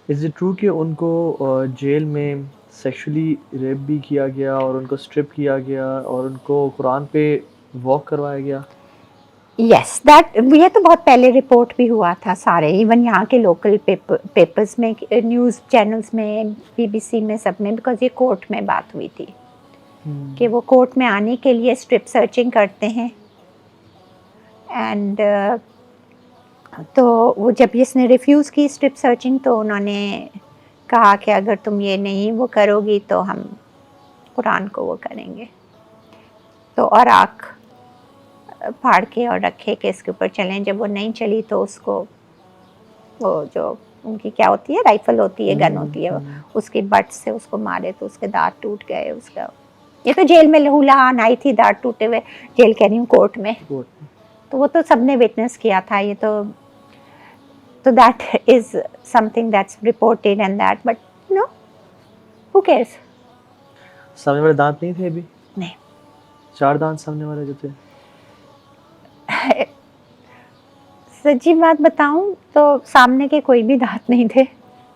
Is it true کہ ان کو jail میں سیکشولی ریپ بھی کیا گیا اور ان کو اسٹرپ کیا گیا اور ان کو قرآن پہ واک کروایا گیا؟ یس دیٹ یہ تو بہت پہلے رپورٹ بھی ہوا تھا سارے ایون یہاں کے لوکل پیپرز میں نیوز چینلز میں بی بی سی میں سب میں بیکاز یہ کورٹ میں بات ہوئی تھی کہ وہ کورٹ میں آنے کے لیے اسٹرپ سرچنگ کرتے ہیں اینڈ تو وہ جب اس نے ریفیوز کی اسٹرپ سرچنگ تو انہوں نے کہا کہ اگر تم یہ نہیں وہ کرو گی تو ہم قرآن کو وہ کریں گے تو اور آنکھ پھاڑ کے اور رکھے کہ اس کے اوپر چلیں. جب وہ نہیں چلی تو اس کو وہ جو ان کی کیا ہوتی ہے رائفل ہوتی ہے گن ہوتی ہے اس کی بٹ سے اس کو مارے تو اس کے دانت ٹوٹ گئے. اس کا یہ تو جیل میں لہو لہان آئی تھی دانت ٹوٹے ہوئے جیل کہہ رہی ہوں کورٹ میں تو وہ تو سب نے وٹنس کیا تھا. یہ تو that is some thing that's reported and that but no who cares. سامنے والے دانت نہیں تھے ابھی؟ نہیں 4 دانت سامنے والے جو تھے. سچی بات بتاؤں تو سامنے کے کوئی بھی دانت نہیں تھے.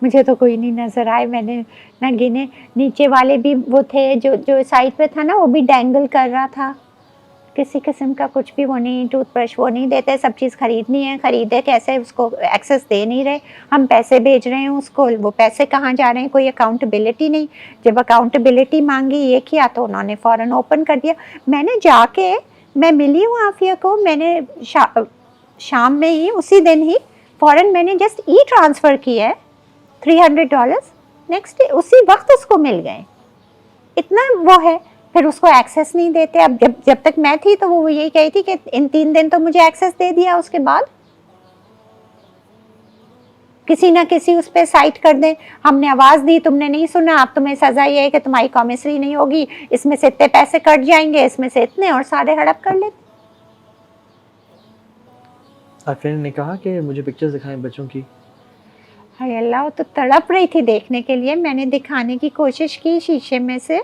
مجھے تو کوئی نہیں نظر آئے. میں نے نہ گنے. نیچے والے بھی وہ تھے جو سائڈ پہ تھا نا وہ بھی ڈینگل کر رہا تھا. کسی قسم کا کچھ بھی وہ نہیں. ٹوتھ برش وہ نہیں دیتے. سب چیز خریدنی ہے خریدے کیسے اس کو ایکسیس دے نہیں رہے. ہم پیسے بھیج رہے ہیں اس کو وہ پیسے کہاں جا رہے ہیں کوئی اکاؤنٹیبلٹی نہیں. جب اکاؤنٹیبلٹی مانگی یہ کیا تو انہوں نے فوراً اوپن کر دیا. میں نے جا کے میں ملی ہوں عافیہ کو. میں نے شام میں ہی اسی دن ہی فوراً میں نے جسٹ ای ٹرانسفر کیا ہے $300. نیکسٹ ڈے اسی وقت اس کو مل گئے. اتنا وہ ہے. پھر اس کو ایکسیس نہیں دیتے. اب جب تک میں تھی تو وہ یہی کہی تھی کہ ان 3 دن تو مجھے ایکسیس دے دیا. اس کے بعد کسی نہ کسی اس پہ سائٹ کر دیں. ہم نے آواز دی تم نے نہیں سنا اب تمہیں سزا یہ ہے کہ تمہاری کامسری نہیں ہوگی. اس میں سے اتنے پیسے کٹ جائیں گے اس میں سے اتنے اور سارے ہڑپ کر لیتے. آپ فرینڈ نے کہا کہ مجھے پکچرز دکھائیں بچوں کی. ہائے اللہ وہ تو تڑپ رہی تھی دیکھنے کے لیے. میں نے دکھانے کی کوشش کی شیشے میں سے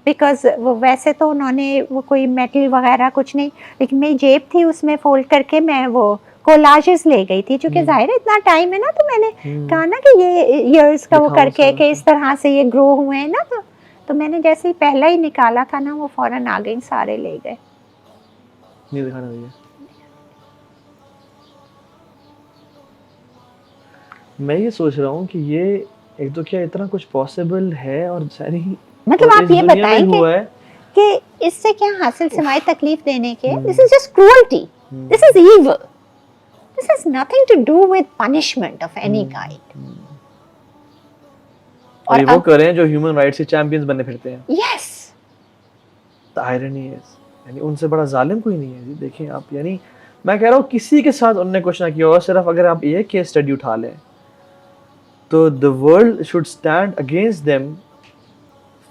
بیکاز وہ ویسے تو انہوں نے وہ کوئی میٹل وغیرہ کچھ نہیں لیکن میری جیب تھی اس میں فولڈ کر کے میں وہ کولاجز لے گئی تھی. چونکہ ظاہر ہے اتنا ٹائم ہے نا تو میں نے کہا نا کہ یہ ایئرس کا وہ کر کے کہ اس طرح سے یہ گرو ہوئے ہیں نا تو میں نے جیسے ہی پہلا ہی نکالا تھا نا وہ فوراً آ گئی سارے لے گئے. نہیں دکھانا بھیا. میں یہ سوچ رہا ہوں کہ یہ ایک تو کیا اتنا کچھ پاسبل ہے اور ساری مطلب آپ یہ بتائیں کہ اس سے کیا حاصل سوائے تکلیف دینے کے. This is just cruelty. This is evil. This has nothing to do with punishment of any kind. اور وہ کریں جو ہیومن رائٹس کے چیمپئنز بنے پھرتے ہیں. یس the irony is یعنی ان سے بڑا ظالم کوئی نہیں ہے جی. دیکھیں آپ یعنی میں کہہ رہا ہوں کسی کے ساتھ انہوں نے کچھ نہ کیا. اور صرف اگر آپ یہ کیس اسٹڈی اٹھا لیں تو the world should stand against them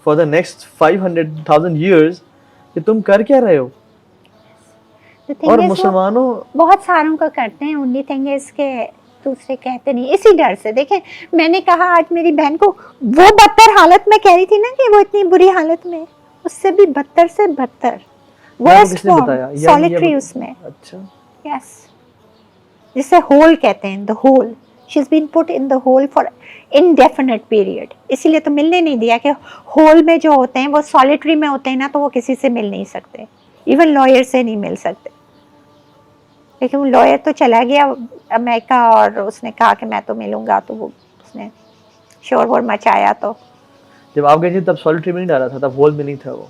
for the next 500,000 years کہ تم کر کیا رہے ہو. اور مسلمانوں بہت ساروں کا کرتے ہیں. اونلی تھنگ اس کے دوسرے کہتے نہیں اسی ڈر سے. دیکھیں میں نے کہا آج میری بہن کو وہ بدتر حالت میں کہہ رہی تھی نا کہ وہ اتنی بری حالت میں اس سے بھی بدتر سے بدتر ورسٹ فارم سولیٹری اس میں. اچھا یس جسے ہول کہتے ہیں the hole. She's been put in the hole for indefinite period. اسی لیے تو ملنے نہیں دیا کہ ہول میں جو ہوتے ہیں وہ سولیٹری میں ہوتے ہیں نا تو وہ کسی سے مل نہیں سکتے. ایون لائر سے نہیں مل سکتے. لیکن وہ لائر تو چلا گیا امریکہ اور اس نے کہا کہ میں تو ملوں گا تو وہ اس نے شور وور مچایا. تو جب آپ گئے تھے تب سولیٹری میں نہیں ڈالا تھا تب ہول میں نہیں تھا وہ.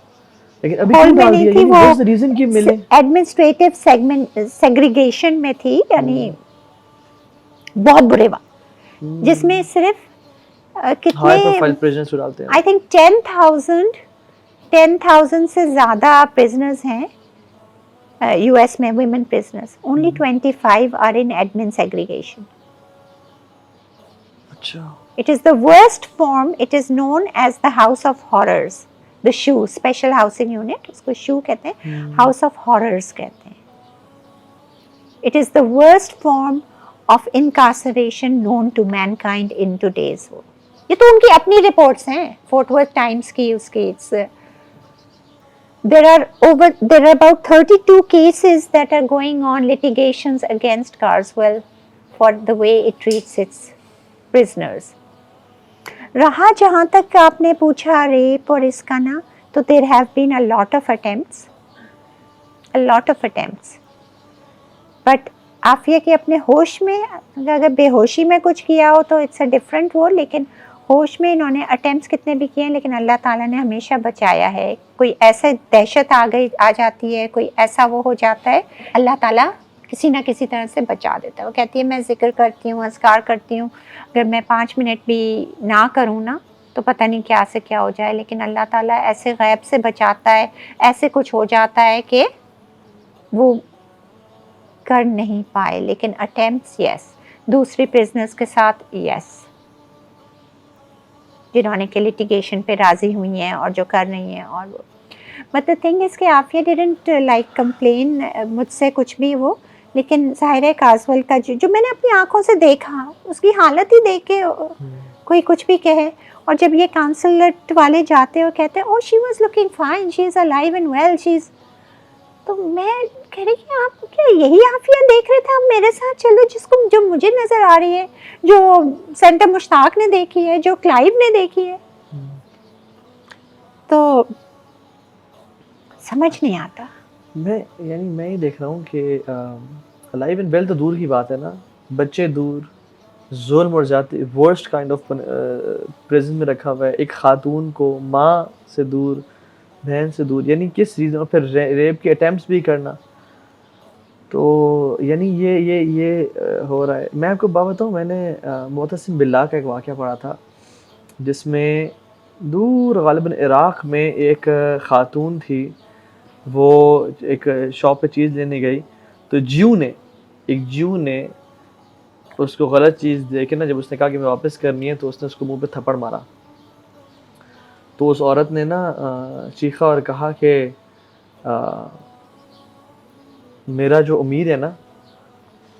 لیکن ابھی ہول کیوں میں ڈال نہیں دیا تھی. یعنی وہ ریزن کی ملے ایڈمنسٹریٹو سیگریگیشن میں تھی یعنی بہت برے وقت جس میں صرف کتنے آئی تھنک 10,000 سے زیادہ پرزنرز ہیں یو ایس میں women prisoners. Only 25 are in admin segregation. اچھا It is the worst form. It is known as the House of Horrors. The SHU, Special Housing Unit. اس کو SHU کہتے ہیں. House of Horrors کہتے ہیں. It is the worst form of incarceration known to mankind in today's world. یہ تو ان کی اپنی reports ہیں فورٹ ورتھ ٹائمز کی. اس کی there are about 32 cases that are going on litigations against Carswell for the way it treats its prisoners. رہا جہاں تک آپ نے پوچھا ریپ اور اس کا نا، تو there have been a lot of attempts, but Aafia کے اپنے ہوش میں، اگر بے ہوشی میں کچھ کیا ہو تو اٹس اے ڈفرینٹ وہ، لیکن ہوش میں انہوں نے اٹیمپٹس کتنے بھی کیے ہیں، لیکن اللہ تعالیٰ نے ہمیشہ بچایا ہے. کوئی ایسے دہشت آ جاتی ہے، کوئی ایسا وہ ہو جاتا ہے، اللہ تعالیٰ کسی نہ کسی طرح سے بچا دیتا ہے. وہ کہتی ہے میں ذکر کرتی ہوں، اذکار کرتی ہوں، اگر میں 5 منٹ بھی نہ کروں نا تو پتہ نہیں کیا سے کیا ہو جائے، لیکن اللہ تعالیٰ ایسے غیب سے بچاتا ہے، ایسے کچھ ہو جاتا ہے کہ وہ کر نہیں پائے. لیکن اٹیمپٹس یس، دوسری پرزنرز کے ساتھ یس، جنہوں نے کہ لٹیگیشن پہ راضی ہوئی ہیں اور جو کر رہی ہیں. اور بٹ دا تھنگ از کہ عافیہ ڈیڈنٹ لائک کمپلین مجھ سے کچھ بھی وہ، لیکن ظاہر ہے کازول کا جو میں نے اپنی آنکھوں سے دیکھا، اس کی حالت ہی دیکھ کے کوئی کچھ بھی کہے. اور جب یہ کانسلٹ والے جاتے اور کہتے ہیں oh she was looking fine, she is alive and well, she is, تو میں کہہ رہی کہ آپ کیا یہی عافیہ دیکھ رہے تھے؟ آپ میرے ساتھ چلو، جو مجھے نظر آ رہی ہے، جو سینٹر مشتاق نے دیکھی ہے، جو کلائیو نے دیکھی ہے. تو سمجھ نہیں آتا. میں ہی دیکھ رہا ہوں کہ لائف اینڈ ویل تو دور کی بات ہے نا، بچے دور، ظلم اور ذاتی ورسٹ کائنڈ آف پریزن میں رکھا ہوا ہے. ایک خاتون کو ماں سے دور، بہن سے دور، یعنی کس ریزن، اور پھر ریپ کے اٹیمپٹس بھی کرنا. تو یعنی یہ ہو رہا ہے. میں آپ کو بات بتاؤں، میں نے معتصم باللہ کا ایک واقعہ پڑھا تھا، جس میں دور غالباً عراق میں ایک خاتون تھی، وہ ایک شاپ پہ چیز لینے گئی، تو ایک جیو نے اس کو غلط چیز دے کے نا، جب اس نے کہا کہ میں واپس کرنی ہے، تو اس نے اس کو منہ پہ تھپڑ مارا. تو اس عورت نے نا چیخا اور کہا کہ میرا جو امیر ہے نا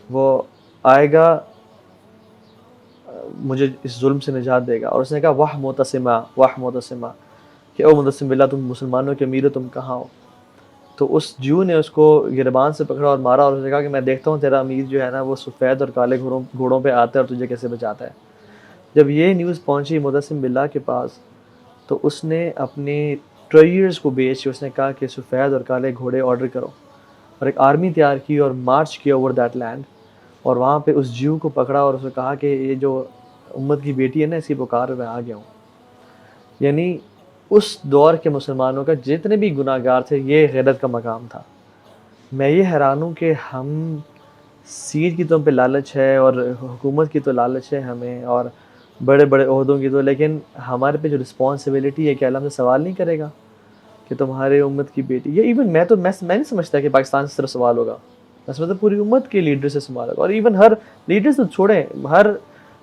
وہ آئے گا، مجھے اس ظلم سے نجات دے گا. اور اس نے کہا واہ معتصمہ، کہ او معتصم باللہ، تم مسلمانوں کے امیر ہو، تم کہاں ہو؟ تو اس جو نے اس کو گربان سے پکڑا اور مارا، اور اس نے کہا کہ میں دیکھتا ہوں تیرا امیر جو ہے نا وہ سفید اور کالے گھوڑوں پہ آتا ہے اور تجھے کیسے بچاتا ہے. جب یہ نیوز پہنچی معتصم باللہ کے پاس، تو اس نے اپنے ٹریئرز کو بیچ کے اس نے کہا کہ سفید اور کالے گھوڑے آرڈر کرو، اور ایک آرمی تیار کی اور مارچ کیا اوور دیٹ لینڈ، اور وہاں پہ اس جیو کو پکڑا اور اس نے کہا کہ یہ جو امت کی بیٹی ہے نا، اس کی پکار میں آ گیا ہوں. یعنی اس دور کے مسلمانوں کا جتنے بھی گناہ گار تھے، یہ غیرت کا مقام تھا. میں یہ حیران ہوں کہ ہم سیٹ کی تو ہم پہ لالچ ہے، اور حکومت کی تو لالچ ہے ہمیں، اور بڑے بڑے عہدوں کی تو، لیکن ہمارے پہ جو رسپانسبلٹی ہے کہ اللہ ہم سے سوال نہیں کرے گا کہ تمہارے امت کی بیٹی. یہ ایون میں نہیں سمجھتا کہ پاکستان سے صرف سوال ہوگا، میں سمجھتا پوری امت کے لیڈر سے سوال ہوگا. اور ایون ہر لیڈر سے چھوڑیں، ہر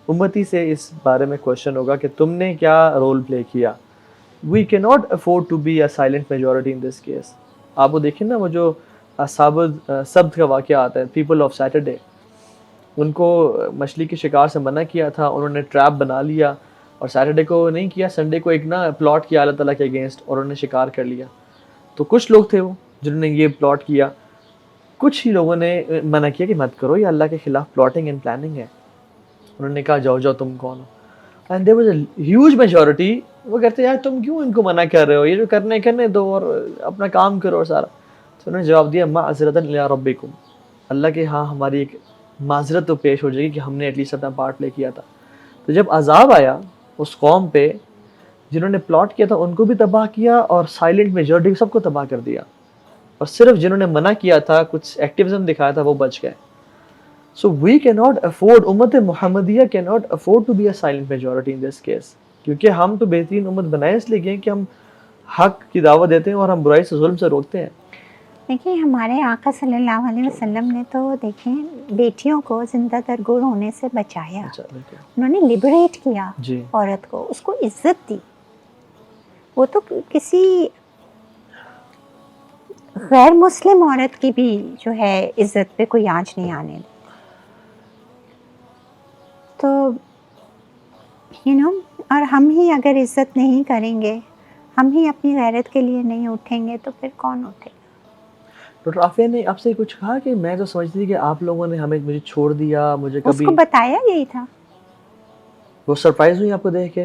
امتی سے اس بارے میں کوشچن ہوگا کہ تم نے کیا رول پلے کیا. We can not afford to be a silent majority in this case. آپ وہ دیکھیں نا، وہ جو اصحاب سبت کا واقعہ آتا ہے، پیپل آف سیٹرڈے، ان کو مچھلی کے شکار سے منع کیا تھا، انہوں نے ٹریپ بنا لیا، اور سیٹرڈے کو نہیں کیا، سنڈے کو ایک نا پلاٹ کیا اللہ تعالیٰ کے اگینسٹ، اور انہوں نے شکار کر لیا. تو کچھ لوگ تھے وہ جنہوں نے یہ پلاٹ کیا، کچھ ہی لوگوں نے منع کیا کہ مت کرو، یہ اللہ کے خلاف پلاٹنگ اینڈ پلاننگ ہے. انہوں نے کہا جاؤ تم کون ہو. And there was a huge majority, وہ کہتے ہیں یار تم کیوں ان کو منع کر رہے ہو، یہ جو کرنے دو اور اپنا کام کرو اور سارا. تو انہوں نے جواب دیا معذرۃ الی ربکم، اللہ کے ہاں ہماری ایک معذرت تو پیش ہو جائے گی کہ ہم نے ایٹ لیسٹ اپنا پارٹ پلے کیا تھا. تو جب عذاب آیا اس قوم پہ جنہوں نے پلاٹ کیا تھا، ان کو بھی تباہ کیا، اور سائلنٹ میجورٹی سب کو تباہ کر دیا، اور صرف جنہوں نے منع کیا تھا، کچھ ایکٹیویزم دکھایا تھا، وہ بچ گئے. So we cannot afford, امت محمدیہ cannot afford to be a silent majority in this case. کیونکہ ہم تو بہترین امت بنائے اس لیے کہ ہم حق کی دعوت دیتے ہیں اور ہم برائی سے ظلم سے روکتے ہیں. دیکھیں ہمارے آقا صلی اللہ علیہ وسلم نے تو دیکھیں بیٹیوں کو زندہ درگور ہونے سے بچایا، انہوں نے لبریٹ کیا عورت کو، اس کو عزت دی. وہ تو کسی غیر مسلم عورت کی بھی جو ہے عزت پہ کوئی آنچ نہیں آنے دی. تو اور ہم ہی اگر عزت نہیں کریں گے، ہم ہی اپنی غیرت کے لیے نہیں اٹھیں گے، تو پھر کون اٹھے گا؟ ڈاکٹر عافیہ نے آپ سے کچھ کہا کہ میں تو سمجھتی تھی کہ آپ لوگوں نے مجھے چھوڑ دیا، مجھے کبھی، اس کو بتایا یہی تھا. وہ سرپرائز ہوئی آپ کو دیکھ کے؟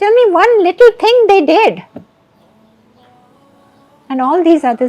Tell me one little thing they did, and all these other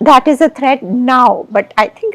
that is a threat now, but I think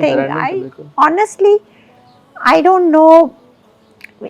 thing. I honestly I don't know,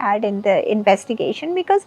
had in the investigation because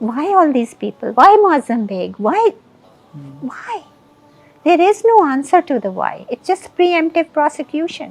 why all these people, why Mozambique, why? There is no answer to the why. It's just preemptive prosecution,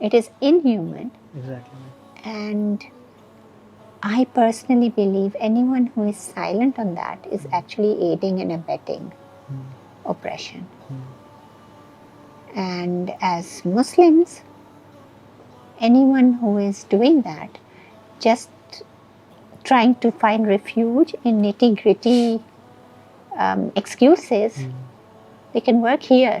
It is inhuman. Exactly. And I personally believe anyone who is silent on that is actually aiding and abetting oppression. And as Muslims, anyone who is doing that, just trying to find refuge in nitty-gritty excuses, they can work here.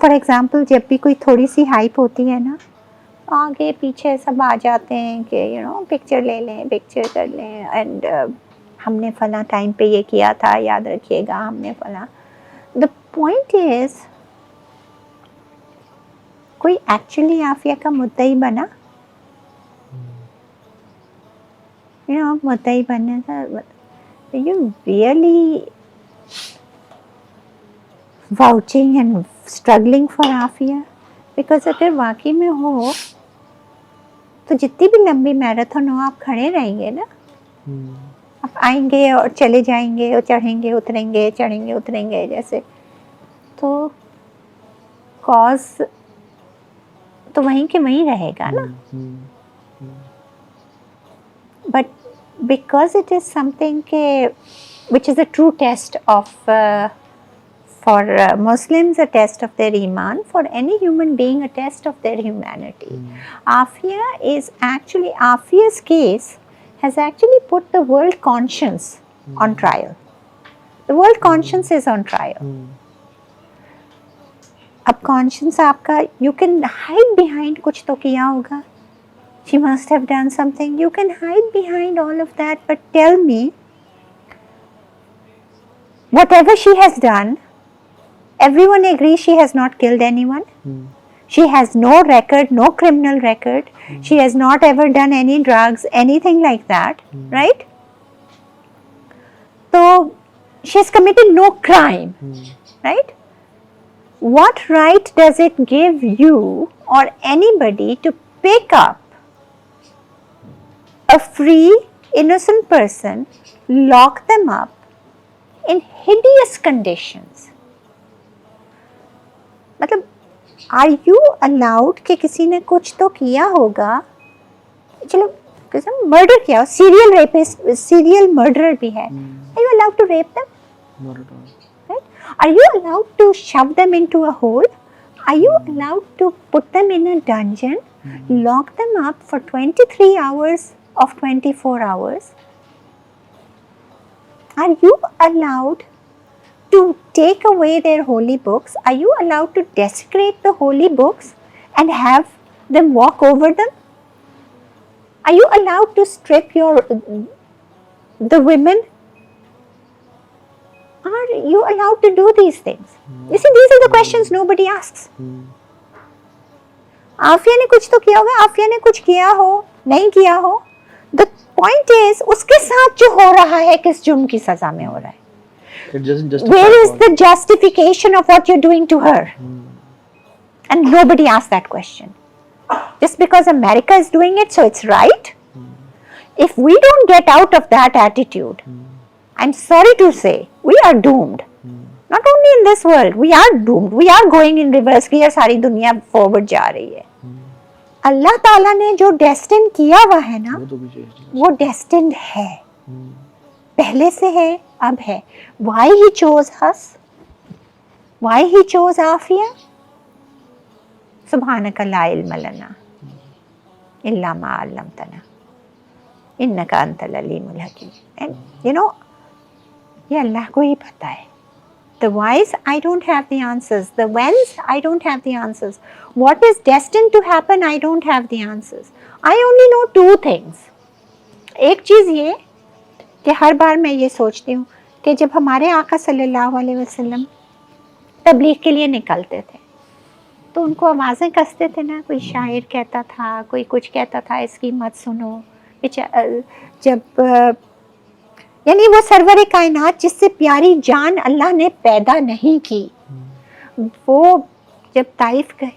For example جب بھی کوئی تھوڑی سی hype ہوتی ہے نا، آگے پیچھے سب آ جاتے ہیں کہ پکچر لے لیں، پکچر کر لیں، اینڈ ہم نے فلاں ٹائم پہ یہ کیا تھا، یاد رکھیے گا ہم نے فلاں. دا پوائنٹ از کوئی ایکچولی عافیہ کا مدعی بنا، مدعی بننے کا you really vouching and struggling for Aafia. Because اگر واقعی میں ہو تو جتنی بھی لمبی میراتھن ہو آپ کھڑے رہیں گے نا، آپ آئیں گے اور چلے جائیں گے اور چڑھیں گے اتریں گے، چڑھیں گے اتریں گے جیسے، تو کاز تو وہیں کے وہیں رہے گا نا. But because it is some thing which is a true test of for Muslims, a test of their iman, for any human being a test of their humanity. Afia is actually, Afia's case has actually put the world conscience on trial. The world conscience is on trial. اب conscience آپ کا, you can hide behind کچھ تو کیا ہوگا. She must have done something. You can hide behind all of that, but tell me, whatever she has done, everyone agrees she has not killed anyone. She has no record, no criminal record. She has not ever done any drugs, anything like that, right? So, she has committed no crime, right? What right does it give you or anybody to pick up a free, innocent person, lock them up in hideous conditions? مطلب are you allowed کہ کسی نے کچھ تو کیا ہوگا, چلو murder کیا ہو, سیریل ریپسٹ, سیریل مرڈرر بھی ہے, are you allowed to rape them? Not at all. Right? Are you allowed to shove them into a hole? Are you allowed to put them in a dungeon, lock them up for 23 hours of 24 hours? Are you allowed to take away their holy books? Are you allowed to desecrate the holy books and have them walk over them? Are you allowed to strip the women? Are you allowed to do these things? You see, these are the questions nobody asks. Aafia نے کچھ تو کیا ہوگا, عافیہ نے کچھ کیا ہو, نہیں کیا ہو. The point is, اس کے ساتھ جو ہو رہا ہے کس جرم کی سزا میں ہو رہا ہے. It doesn't justify. Where is the justification of what you're doing to her? And nobody asks that question. Just because America is doing it, so it's right? If we don't get out of that attitude, I'm sorry to say, we are doomed. Not only in this world, we are doomed. We are going in reverse gear. ساری دنیا forward جا رہی ہے. اللہ تعالیٰ نے جو ڈیسٹن کیا ہوا ہے نا, وہ ڈیسٹنڈ ہے, پہلے سے ہے, اب ہے. Why he chose us? Why he chose Aafia? سبحانک لا علم لنا الا ما علمتنا انک انت العلیم الحکیم. And you know, یہ اللہ کو ہی پتہ ہے. The whys, I don't have the answers. The whens, I don't have the answers. What is destined to happen, I don't have the answers. I only know two things. ایک چیز یہ کہ ہر بار میں یہ سوچتی ہوں کہ جب ہمارے آقا صلی اللہ علیہ وسلم تبلیغ کے لیے نکلتے تھے تو ان کو آوازیں کستے تھے نا, کوئی شاعر کہتا تھا, کوئی کچھ کہتا تھا, اس کی مت سنو. جب یعنی وہ سرور کائنات جس سے پیاری جان اللہ نے پیدا نہیں کی, وہ جب طائف گئے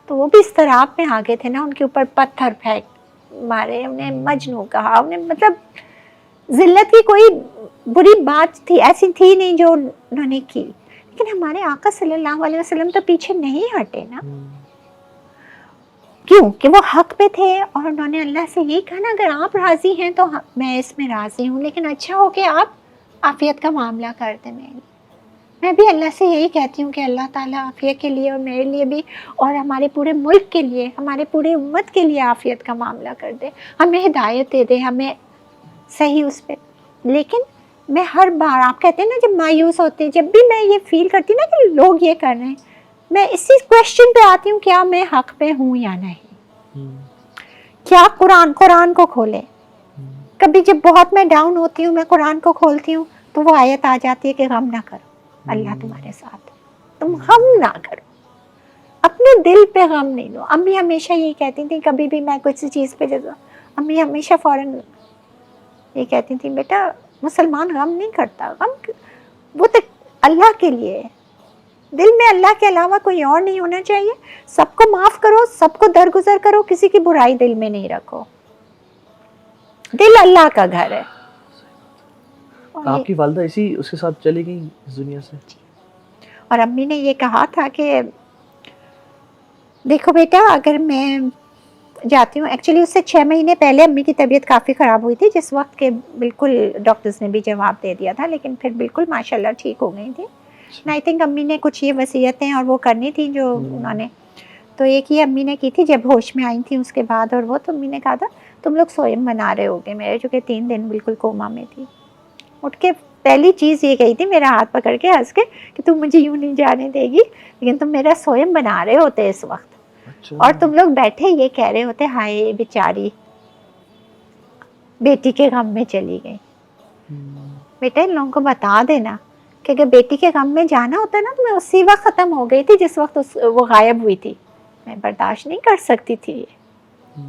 تو وہ بھی اضطراب میں آ گئے تھے نا, ان کے اوپر پتھر پھینک مارے, انہیں مجنوں کہا, انہیں مطلب ذلت کی کوئی بری بات تھی ایسی تھی نہیں جو انہوں نے کی. لیکن ہمارے آقا صلی اللہ علیہ وسلم تو پیچھے نہیں ہٹے نا. کیوں کہ وہ حق پہ تھے اور انہوں نے اللہ سے یہی کہا نا, اگر آپ راضی ہیں تو میں اس میں راضی ہوں, لیکن اچھا ہو کہ آپ عافیت کا معاملہ کر دیں. میں بھی اللہ سے یہی کہتی ہوں کہ اللہ تعالیٰ عافیت کے لیے اور میرے لیے بھی اور ہمارے پورے ملک کے لیے, ہمارے پورے امت کے لیے عافیت کا معاملہ کر دے, ہمیں ہدایت دے دے, ہمیں صحیح اس پہ. لیکن میں ہر بار آپ کہتے ہیں نا جب مایوس ہوتے ہیں، جب بھی میں یہ فیل کرتی ہوں نا کہ لوگ یہ کر رہے ہیں، میں اسی کویشچن پہ آتی ہوں کیا میں حق پہ ہوں یا نہیں. کیا قرآن کو کھولے. کبھی جب بہت میں ڈاؤن ہوتی ہوں میں قرآن کو کھولتی ہوں تو وہ آیت آ جاتی ہے کہ غم نہ کرو، اللہ تمہارے ساتھ ہے، تم غم نہ کرو، اپنے دل پہ غم نہیں لو. امی ہمیشہ یہی کہتی تھیں، کبھی بھی میں کسی چیز پہ جزا، امی ہمیشہ فوراً یہ کہتی تھیں بیٹا مسلمان غم نہیں کرتا، غم وہ تو اللہ کے لیے ہے، دل میں اللہ کے علاوہ کوئی اور نہیں ہونا چاہیے. سب کو معاف کرو، سب کو درگزر کرو، کسی کی برائی دل میں نہیں رکھو. دل اللہ کا گھر ہے. آپ کی والدہ اسی اس کے ساتھ چلی گئی اس دنیا سے؟ اور امی نے یہ کہا تھا کہ دیکھو بیٹا اگر میں جاتی ہوں، ایکچولی اس سے 6 مہینے پہلے امی کی طبیعت کافی خراب ہوئی تھی، جس وقت کے بالکل ڈاکٹرز نے بھی جواب دے دیا تھا، لیکن پھر بالکل ماشاءاللہ ٹھیک ہو گئی تھی. آئی تھنک امی نے کچھ یہ وصیتیں اور وہ کرنی تھی جو انہوں نے، تو ایک یہ امی نے کی تھی جب ہوش میں آئی تھی اس کے بعد، اور وہ تو امی نے کہا تھا تم لوگ سوئم بنا رہے ہوگے میرے، جو کہ 3 دن بالکل کوما میں تھی. اٹھ کے پہلی چیز یہ کہی تھی میرا ہاتھ پکڑ کے ہنس کے کہ تم مجھے یوں نہیں جانے دے گی، لیکن تم میرا سوئم بنا رہے ہوتے اس وقت، اور تم لوگ بیٹھے یہ کہہ رہے ہوتے ہائے بیچاری بیٹی کے غم میں چلی گئی. بیٹا ان لوگوں کو بتا دینا کہ اگر بیٹی کے غم میں جانا ہوتا نا تو میں اسی وقت ختم ہو گئی تھی جس وقت وہ غائب ہوئی تھی. میں برداشت نہیں کر سکتی تھی یہ.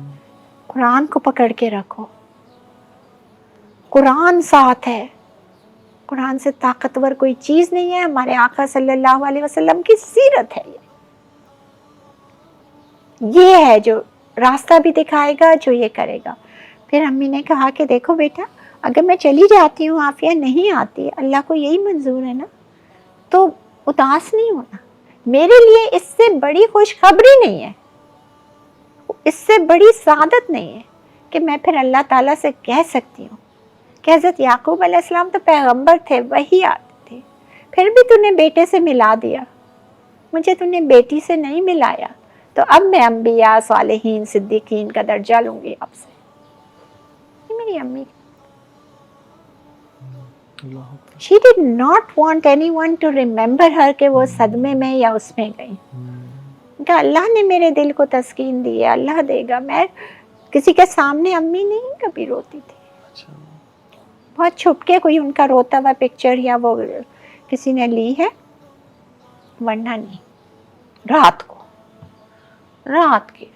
قرآن کو پکڑ کے رکھو، قرآن ساتھ ہے، قرآن سے طاقتور کوئی چیز نہیں ہے. ہمارے آقا صلی اللہ علیہ وسلم کی سیرت ہے یہ ہے جو راستہ بھی دکھائے گا، جو یہ کرے گا. پھر امی نے کہا کہ دیکھو بیٹا اگر میں چلی جاتی ہوں عافیہ نہیں آتی، اللہ کو یہی منظور ہے نا، تو اداس نہیں ہونا. میرے لیے اس سے بڑی خوشخبری نہیں ہے، اس سے بڑی سعادت نہیں ہے کہ میں پھر اللہ تعالیٰ سے کہہ سکتی ہوں کہ حضرت یعقوب علیہ السلام تو پیغمبر تھے، وہی آتے تھے، پھر بھی تو نے بیٹے سے ملا دیا، مجھے تو نے بیٹی سے نہیں ملایا، تو اب میں انبیاء صالحین صدیقین کا درجہ لوں گی آپ سے. یہ میری امی، she did not want anyone to remember her کہ وہ صدمے میں یا اس میں گئی. کہ اللہ نے میرے دل کو تسکین دی ہے، اللہ دے گا. میں کسی کے سامنے امی نہیں کبھی روتی تھی، بہت چھپ کے کوئی ان کا روتا ہوا پکچر یا وہ کسی نے لی ہے، ورنہ نہیں. رات کو، رات کی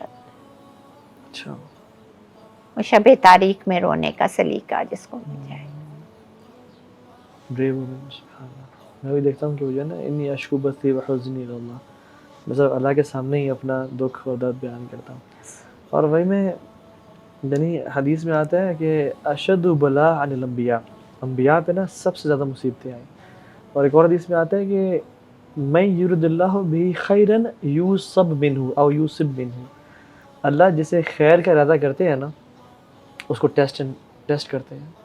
وہ شب تاریخ میں رونے کا سلیقہ جس کو مل جائے. میں بھی دیکھتا ہوں کہ وہ جو ہے نا انی اشکو بثی و حزنی الی اللہ، میں صرف اللہ کے سامنے ہی اپنا دکھ اور درد بیان کرتا ہوں. اور وہی میں یعنی حدیث میں آتا ہے کہ اشد بلا عن الانبیاء، انبیاء پہ نا سب سے زیادہ مصیبتیں آئیں. اور ایک اور حدیث میں آتا ہے کہ من یرد اللہ بھی خیرا یوصب منہ او یوصب منہ، اللہ جسے خیر کا ارادہ کرتے ہیں نا اس کو ٹیسٹ کرتے ہیں.